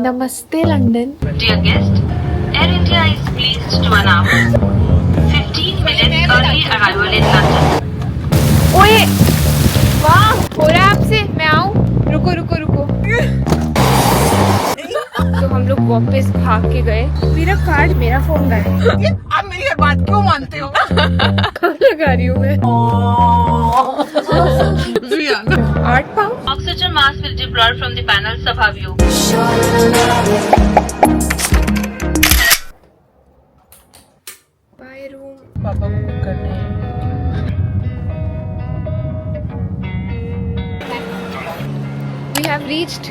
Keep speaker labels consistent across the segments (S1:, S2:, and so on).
S1: नमस्ते London.
S2: Dear guest, Air India is pleased to announce 15 minutes early arrival in London.
S1: ओए वाह, हो रहा है आपसे? मैं आऊँ? रुको रुको रुको। तो हम लोग वापस भाग के गए। मेरा कार्ड, मेरा फोन गए।
S3: आप मेरी हर बात क्यों मानते हो?
S1: लगा रही हूँ मैं। 8 pound.
S2: Oxygen mask will deploy from the panel Sabhavio.
S1: बाय रूम।
S3: पापा को बुक करने हैं।
S1: We have reached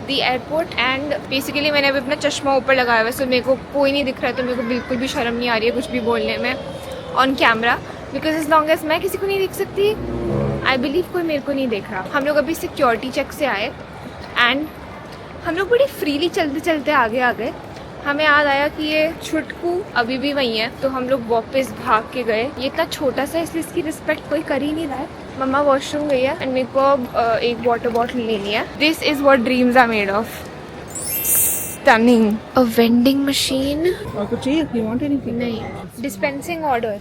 S1: the airport and basically मैंने अभी अपना चश्मा ऊपर लगाया हुआ है, मेरे को कोई नहीं दिख रहा है, तो मेरे को बिल्कुल भी शर्म नहीं आ रही है कुछ भी बोलने में on camera, because as long as मैं किसी को नहीं देख सकती, आई बिलीव कोई मेरे को नहीं देख रहा। हम लोग अभी सिक्योरिटी चेक से आए एंड हम लोग बड़ी फ्रीली चलते चलते आगे आ गए। हमें याद आया कि ये छुटकू अभी भी वहीं है, तो हम लोग वापस भाग के गए। ये इतना छोटा सा है इसलिए इसकी रिस्पेक्ट कोई कर ही नहीं रहा है। मम्मा वॉशरूम गई है एंड मेरे को अब एक वाटर बॉटल लेनी है। This is what dreams are made of. Stunning. A vending machine.
S3: और कुछ चाहिए? You want anything?
S1: नहीं, डिस्पेंसिंग ऑर्डर।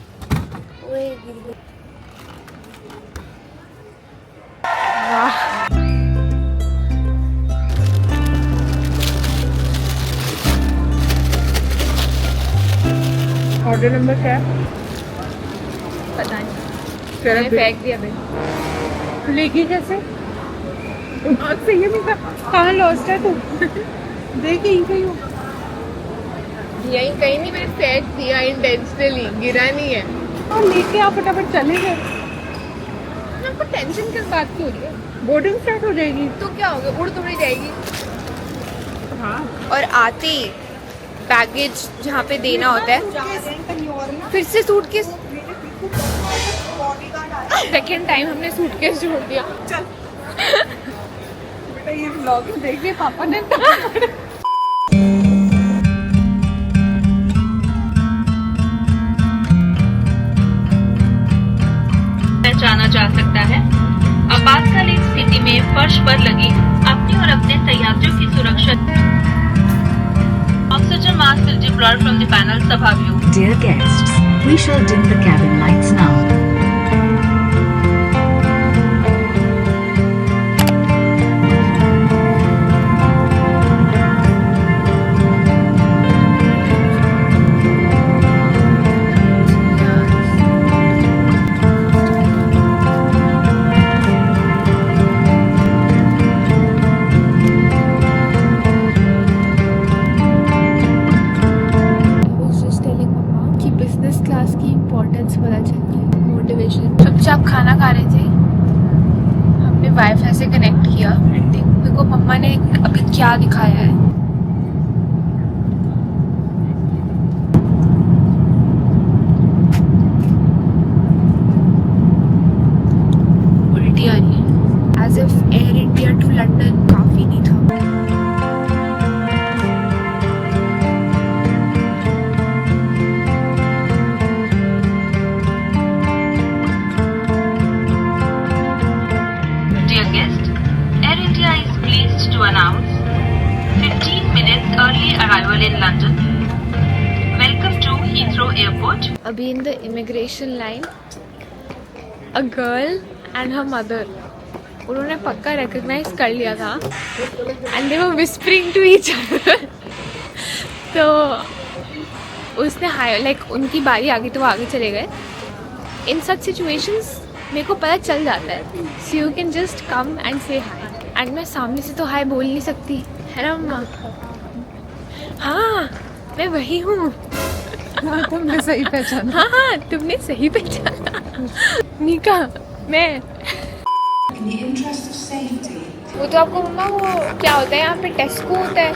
S1: वाह,
S3: ऑर्डर नंबर क्या है?
S1: पता नहीं,
S3: तेरा
S1: मैंने फेंक दिया बिल।
S3: बिल लेगी कैसे? दिमाग से ये नहीं था। कहाँ लॉस्ट है तू? देखी यहीं कहीं हो।
S1: यहीं कहीं नहीं, मैंने फेंक दिया इंटेंशनली, गिरा नहीं है।
S3: और लेके आप फटाफट चले गए।
S1: आपको टेंशन किस बात की हो रही है?
S3: बोर्डिंग स्टार्ट हो जाएगी।
S1: तो क्या हो गया, उड़ तो नहीं जाएगी।
S3: हाँ।
S1: और आते ही बैगेज जहाँ पे देना होता है, फिर से सूटकेस। सेकेंड टाइम हमने सूटकेस छोड़ दिया।
S3: बेटा ये व्लॉग देख के पापा ने
S2: पहचाना जा सकता है। आपातकालीन स्थिति में फर्श पर लगी अपनी और अपने सहयात्रियों की सुरक्षा। Oxygen mask will deploy from the panel Sabhavio.
S4: Dear guests, we shall dim the cabin lights now.
S1: चुपचाप खाना खा रहे थे, हमने वाईफाई से कनेक्ट किया। मेरे को मम्मा ने अभी क्या दिखाया है। उल्टी आ रही है, as if Air India to London काफी नहीं था।
S2: Dear guest, Air India is pleased to announce 15 minutes early arrival in London. Welcome to Heathrow Airport.
S1: अभी in the immigration line a girl and her mother, उन्होंने पक्का recognise कर लिया था and they were whispering to each other. तो उसने हाय like उनकी बारी आ गई तो वो आगे चले गए। इन सच सिचुएशंस मेरे को पता चल जाता है, so you can just come and से हाय। एंड मैं सामने से तो हाय बोल नहीं सकती, है ना मम्मा? हाँ, मैं वही हूँ।
S3: हाँ, तुमने सही पहचाना।
S1: हाँ हाँ, तुमने सही पहचाना। निका, मैं। वो तो आपको मम्मा, वो क्या होता है यहाँ पे, टेस्को होता है।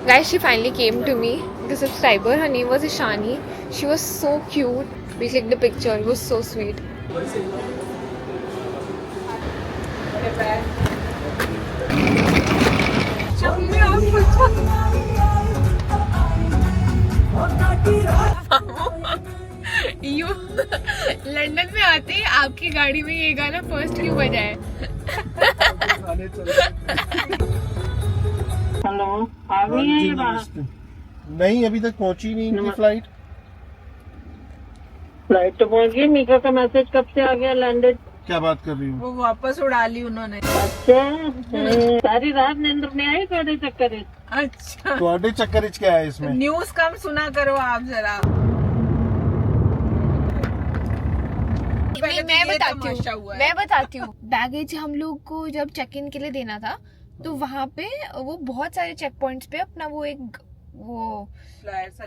S1: Guys, she finally came to me, the subscriber. Her name was Ishani. She was so cute. We clicked the picture. It was so sweet. You London में आते ही आपकी गाड़ी में ये गाना फर्स्ट क्यों बजा है?
S5: गाने चल रहे
S3: हेलो आ गई है ये बाहर?
S5: नमस्ते। नहीं अभी तक पहुंची नहीं इनकी फ्लाइट।
S3: फ्लाइट तो पहुंच गई। मीका का मैसेज कब से आ गया? लैंडेड।
S5: क्या बात कर रही हूँ?
S6: वो वापस उड़ा ली उन्होंने।
S3: अच्छा सारी रात नींद नहीं आई थोड़े चक्कर?
S6: अच्छा
S5: ਤੁਹਾਡੇ ਚੱਕਰ ਚ क्या है इसमें?
S6: न्यूज कम सुना करो आप जरा।
S1: नहीं, मैं बताती हूँ
S6: है।
S1: मैं बताती हूँ बैगेज हम लोग को जब चेक इन के लिए देना था तो वहाँ पे वो बहुत सारे चेक पॉइंट्स पे अपना वो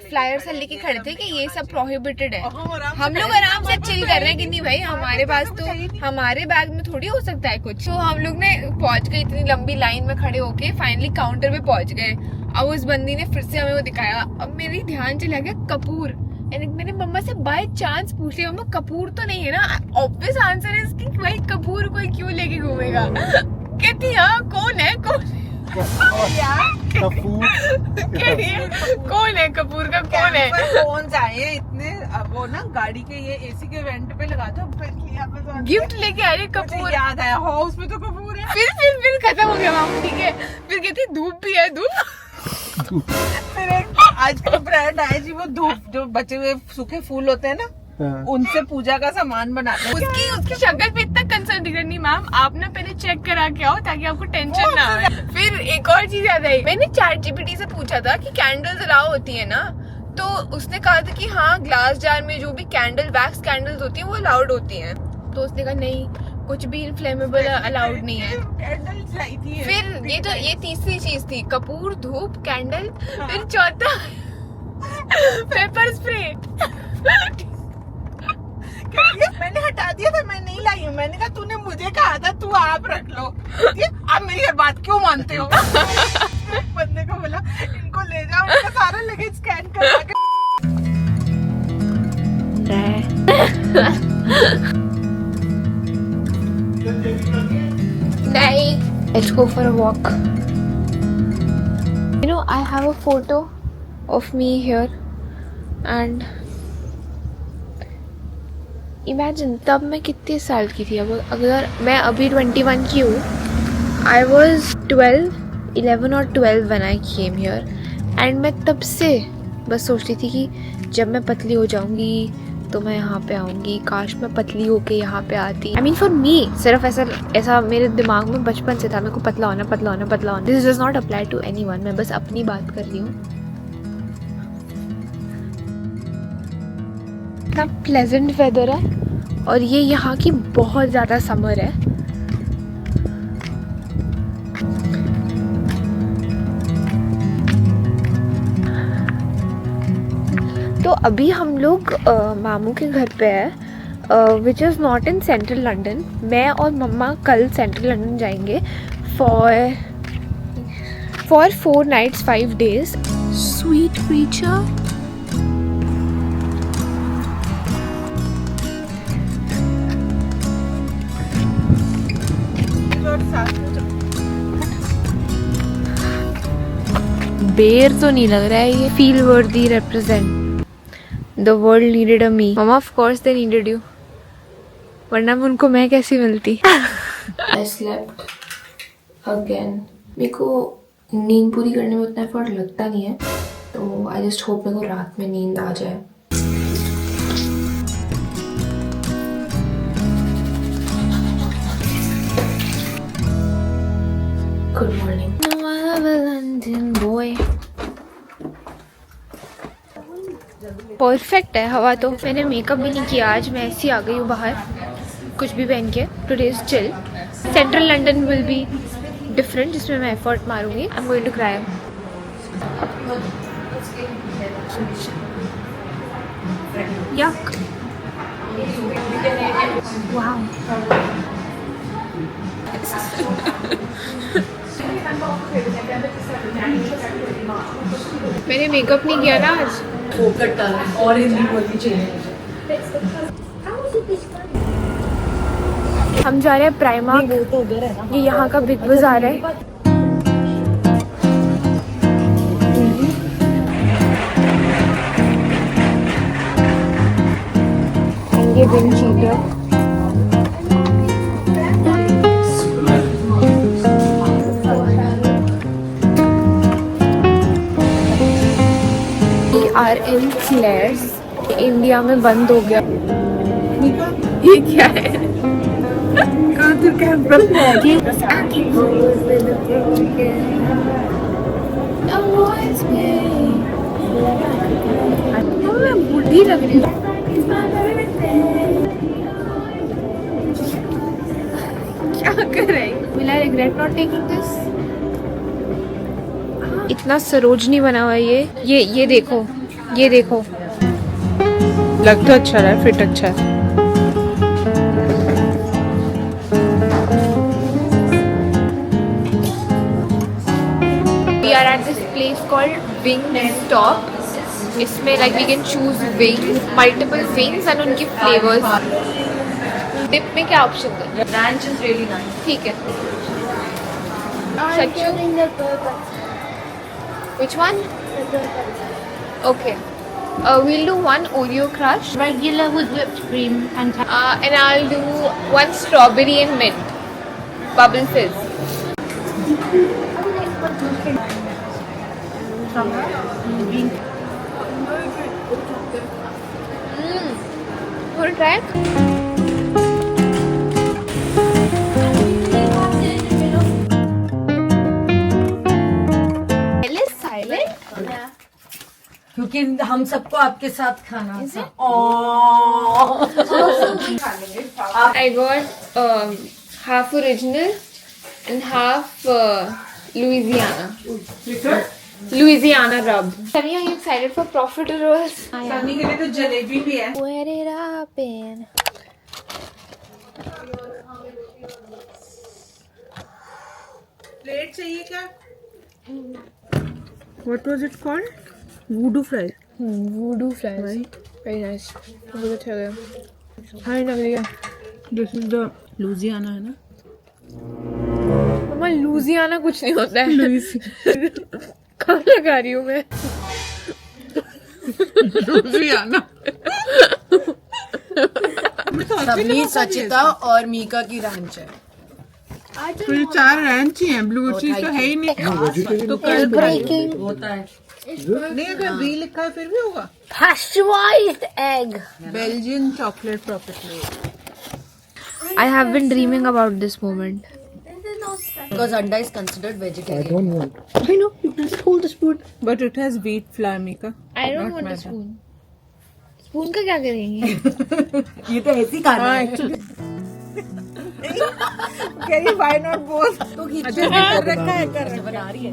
S1: फ्लायर सा लेके खड़े थे कि ये सब प्रोहिबिटेड है। हम लोग आराम से चिल कर रहे हैं कि नहीं भाई, हमारे पास तो हमारे बैग में थोड़ी हो सकता है कुछ। तो हम लोग ने पहुंच गए इतनी लंबी लाइन में खड़े होके, फाइनली काउंटर पे पहुंच गए। अब उस बंदी ने फिर से हमें वो दिखाया। अब मेरी ध्यान चला गया कपूर। मैंने मम्मा से बाय चांस पूछ लिया, मम्मा कपूर तो नहीं है ना? ऑब्वियस आंसर है इसकी भाई कपूर कोई क्यों लेके घूमेगा। कहती हाँ कौन है कौन
S5: कपूर
S1: कौन है कपूर का कौन है?
S6: फोन आए इतने। अब वो ना गाड़ी के ये एसी के वेंट पे लगा दो।
S1: गिफ्ट लेके आ रही कपूर।
S6: याद आया हाउस में तो कपूर है।
S1: फिर खत्म हो गया मामू। ठीक है फिर कहती धूप भी है धूप।
S6: फिर एक आज का ब्रांड आया जी, वो धूप जो बचे हुए सूखे फूल होते हैं ना, उनसे पूजा का सामान बनाते हैं।
S1: उसकी शक्ल पे इतना कंसर्न दिख रही मैम, आप ना पहले चेक करा के आओ ताकि आपको टेंशन ना आए। फिर एक और चीज याद आई, मैंने ChatGPT से पूछा था कि कैंडल्स अलाउ होती है ना, तो उसने कहा था कि हाँ ग्लास जार में जो भी कैंडल वैक्स कैंडल्स होती है वो अलाउड होती है। तो उसने कहा नहीं कुछ भी इनफ्लेमेबल अलाउड नहीं है। फिर ये तीसरी चीज थी, कपूर धूप कैंडल। फिर चौथा पेपर स्प्रे।
S6: मैंने हटा दिया था, मैं नहीं लाई हूँ। मैंने कहा तूने मुझे कहा था तू आप रख लो, आप मेरी ये बात क्यों मानते हो? बंदे को बोला इनको ले जाओ, उनका सारा लगेज स्कैन करा के।
S1: नहीं, let's go for a walk. You know, I have a photo of me here and imagine तब मैं कितने साल की थी। अब अगर मैं अभी 21 की हूँ, I was 11 or 12 when I came here and मैं तब से बस सोचती थी कि जब मैं पतली हो जाऊंगी तो मैं यहाँ पे आऊंगी, काश मैं पतली होके यहाँ पे आती। I mean for me, सिर्फ ऐसा मेरे दिमाग में बचपन से था, मेरे को पतला होना। This does not apply to anyone, मैं बस अपनी बात कर रही हूँ। इतना प्लेजेंट वेदर है और ये यहाँ की बहुत ज़्यादा समर है। तो अभी हम लोग मामू के घर पे है, which is not in central London. मैं और मम्मा कल सेंट्रल लंदन जाएंगे for 4 nights 5 days। Sweet creature. बेर तो नहीं लग रहा है ये। Feel worthy represent the world needed a me. मम्मा of course they needed you, वरना उनको मैं कैसी मिलती। I slept again. मेरे को नींद पूरी करने में उतना एफर्ट लगता नहीं है, तो आई जस्ट होप मेरे को रात में नींद आ जाए। Good morning London boy. Perfect है हवा तो। मैंने मेकअप भी नहीं किया आज, मैं ऐसी आ गई हूँ बाहर कुछ भी पहन के। Today is chill. Central London will be different, जिसमें मैं एफर्ट मारूंगी। I am going to cry. Yuck wow. मैंने मेकअप नहीं किया ना आज।
S6: और हिंदी बोलनी चाहिए।
S1: हम जा रहे हैं प्राइमार्क। ये यहाँ का बिग बाजार है। ये बिग चीज है। इन फ्लेयर्स इंडिया में बंद हो गया। ये क्या है?
S6: कहाँ तू कैमरा
S1: मैं बूढ़ी लग रही हूँ। क्या कर रहे हैं? Will I regret not taking this? इतना सरोजनी बना हुआ है ये देखो, ये देखो।
S3: लग तो अच्छा रहा है, फिट अच्छा है।
S1: We are at this place called Wingstop. इसमें like we can choose wings, multiple wings and उनकी flavors. डिप में क्या ऑप्शन है?
S6: Ranch is really nice.
S1: ठीक है। Sachchu? Which one? Okay. We'll do one Oreo crush.
S3: Regular with whipped cream and
S1: And I'll do one strawberry and mint. Bubble fizz. Want to try it? Silent?
S7: क्योंकि हम सबको आपके साथ खाना था।
S1: I got half original and half Louisiana. Louisiana rub. Sunny, are you excited for profiteroles?
S6: Sunny के लिए तो जलेबी भी है।
S1: Where it up in?
S6: Plate चाहिए क्या?
S3: what was it called? Voodoo fries.
S1: Voodoo fries. Right. Very nice. बहुत अच्छा लगा। हाँ लग रही है।
S3: This is the Louisiana है ना?
S1: मम्मा लूजियाना कुछ नहीं होता है। कहाँ लगा रही हूँ मैं?
S3: Louisiana.
S7: सबनी सचिता और मीका की रैंच है।
S3: तो ये 4 रैंच ही हैं, ब्लू चीज तो है ही नहीं। तो कल
S7: होता है।
S6: नहीं अगर बी लिखा है फिर भी होगा।
S1: Pasteurized egg.
S3: Belgian chocolate profit.
S1: I have been dreaming about this moment.
S7: Because anda is considered vegetarian.
S3: I know, you can just hold the spoon. But it has wheat flour, Mika.
S1: I don't want a spoon. Spoon का क्या करेंगे?
S7: ये तो ऐसी खाना है।
S6: कह रही why not both?
S7: तो
S6: अच्छा कर रखा है कर
S7: बना रही है।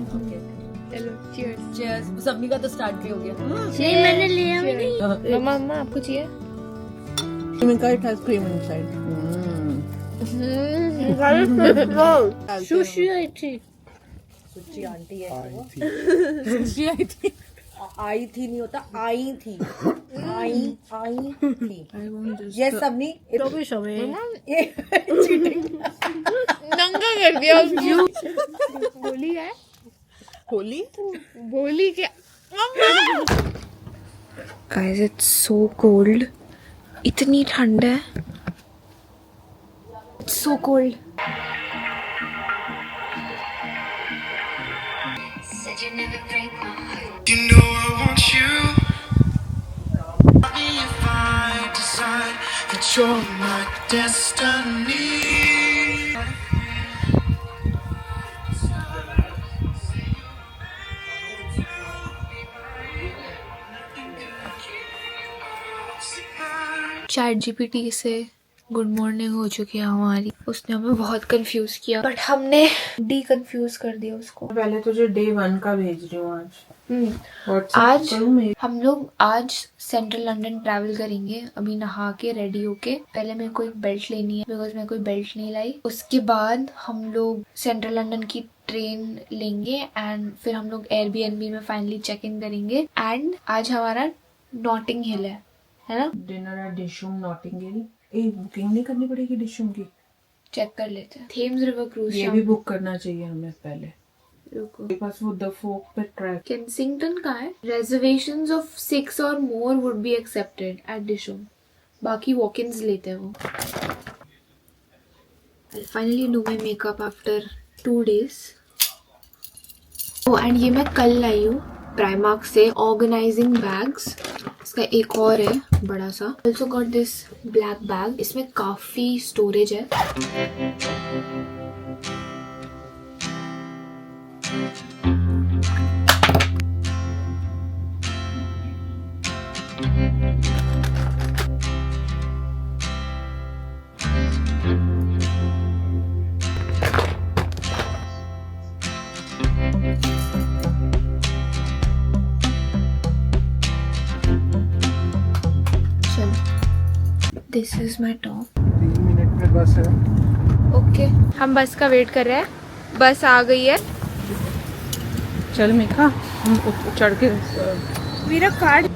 S1: चलो cheers.
S7: Cheers. सबनी का तो स्टार्ट भी हो गया।
S1: नहीं मैंने लिया भी नहीं। मम्मा आपको चाहिए?
S3: Mika, it has cream inside.
S1: Sushi आई थी।
S7: सुची आंटी है। सुची आई थी। आई थी नहीं होता, आई थी। आई थी। ये सबनी तो भी समय। ये चीटिंग।
S1: नंगा कर दिया उसको। बोली है?
S3: होली?
S1: बोली क्या? Guys, it's so cold. इतनी ठंड है। It's so cold.
S8: You know I want you. If I decide that you're my destiny.
S1: Chat GPT से गुड मॉर्निंग हो चुकी है हमारी। उसने हमें बहुत कंफ्यूज किया बट हमने डी कंफ्यूज कर दिया उसको।
S3: पहले तुझे डे 1 का भेज रही हूँ आज।
S1: आज हम लोग आज सेंट्रल लंदन ट्रैवल करेंगे। अभी नहा के रेडी होके पहले मेरे को एक बेल्ट लेनी है बिकॉज मैं कोई बेल्ट नहीं लाई। उसके बाद हम लोग सेंट्रल लंदन की ट्रेन लेंगे एंड फिर हम लोग एयरबीएनबी में फाइनली चेक इन करेंगे। एंड आज हमारा नॉटिंग हिल है ना?
S3: Dinner eight Dishoom Notting Hill. Booking नहीं करनी पड़ेगी डिशूम की?
S1: चेक कर लेते हैं। थेम्स रिवर क्रूज
S3: ये भी बुक करना चाहिए हमें पहले।
S1: रुको
S3: मेरे पास वो द फोक पे ट्रैक।
S1: केंसिंगटन का है। Reservations of 6 or more would be accepted at Dishum. बाकी walk-ins लेते हैं वो। I'll finally do my makeup after 2 days. Oh, and ये मैं कल लाई हूँ प्राइमार्क से ऑर्गेनाइजिंग बैग्स, इसका एक और है बड़ा सा। Also got this black bag, इसमें काफी स्टोरेज है। This is my top.
S5: 3 minute में बस है।
S1: ओके, हम बस का वेट कर रहे हैं, बस आ गई है।
S3: चल मेघा, हम चढ़ के
S1: मेरा कार्ड।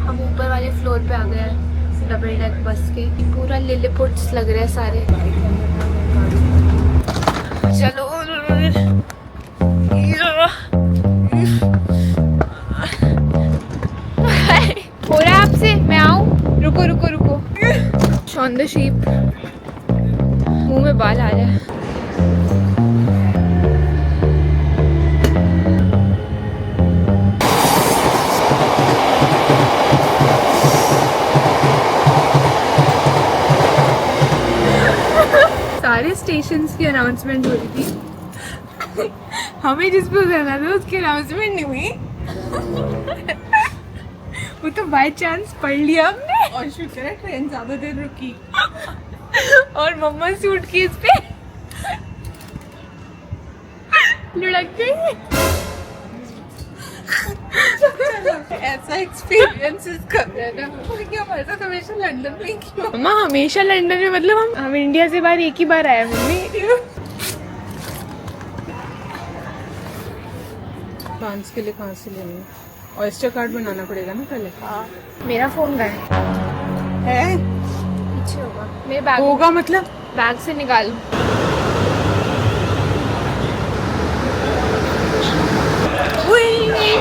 S1: हम ऊपर वाले फ्लोर पे आ गए हैं डबल डेक बस के। पूरा लिलीपुट्स लग रहे हैं सारे। चलो हो रहा है आपसे, मैं आऊं? रुको रुको रुको। शॉन द शीप, मुंह में बाल आ रहा है। सारे स्टेशंस की अनाउंसमेंट हो रही थी, हमें जिस पे जाना था उसकी अनाउंसमेंट नहीं हुई। वो तो बाय चांस पढ़ लिया हमने,
S6: और शुक्र है ट्रेन ज्यादा देर रुकी।
S1: और मम्मा सूटकेस पे लुढ़क गई।
S6: ऐसा एक्सपीरियंस कर रहे हैं ना कि हमारे साथ हमेशा लंदन में क्यों।
S1: मम्मा हमेशा लंदन में, मतलब हम इंडिया से बाहर एक ही बार आए मम्मी।
S3: डांस के लिए कहाँ से लेनी है? ऑयस्टर कार्ड बनाना पड़ेगा ना पहले।
S1: मेरा फोन गया
S6: है
S1: पीछे होगा, मेरे बैग
S3: होगा मतलब
S1: बैग से निकाल।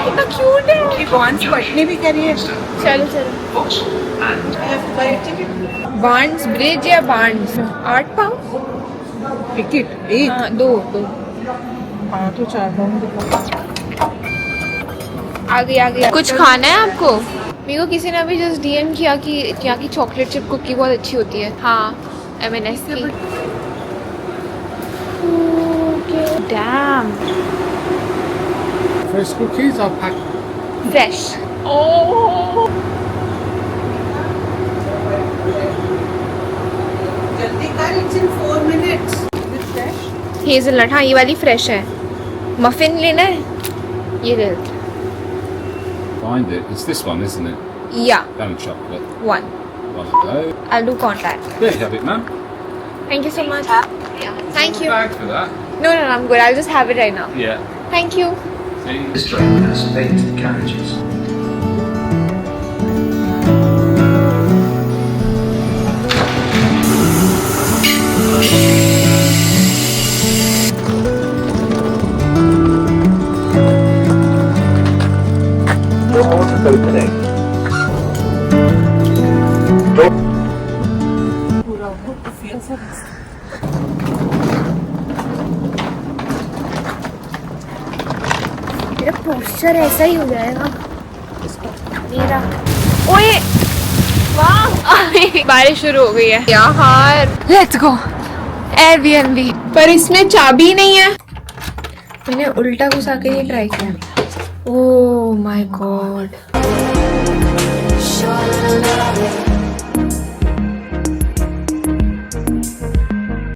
S1: कितना क्यूट है।
S6: बॉन्स पढ़ने भी करिए।
S1: चलो चलो, बार्न्स ब्रिज या बार्न्स 8 पाउंड
S3: टिकट एक।
S1: हाँ, दो।
S3: हाँ तो 4 पाउंड।
S1: आ गई। कुछ खाना है आपको? मेरे को किसी ने अभी जस्ट डीएम किया कि यहाँ की चॉकलेट चिप कुकी बहुत अच्छी होती है। हाँ, M&S की। Damn
S5: Fresh cookies are packed.
S1: Fresh. Oh
S6: जल्दी कर, इट्स इन 4 मिनट्स।
S1: हेजलनट, हाँ ये वाली फ्रेश है। मफिन लेना है, ये ले लेते
S9: Find it. It's this one, isn't it?
S1: हैं। या
S9: Lemon chocolate.
S1: 1
S9: One to go.
S1: I'll do contact.
S9: There you have it, ma'am.
S1: Thank you so much. Thank you.
S9: Bag for that.
S1: No, I'm good. I'll just have it right now.
S9: Yeah.
S1: Thank you.
S9: See?
S8: This train has 8 carriages.
S1: मेरा posture ऐसा ही हो जाएगा मेरा। ओए वाह, बारिश शुरू हो गई है यार। Let's go Airbnb। पर इसमें चाबी नहीं है। मैंने उल्टा घुसा के ये ट्राई किया। Oh my God.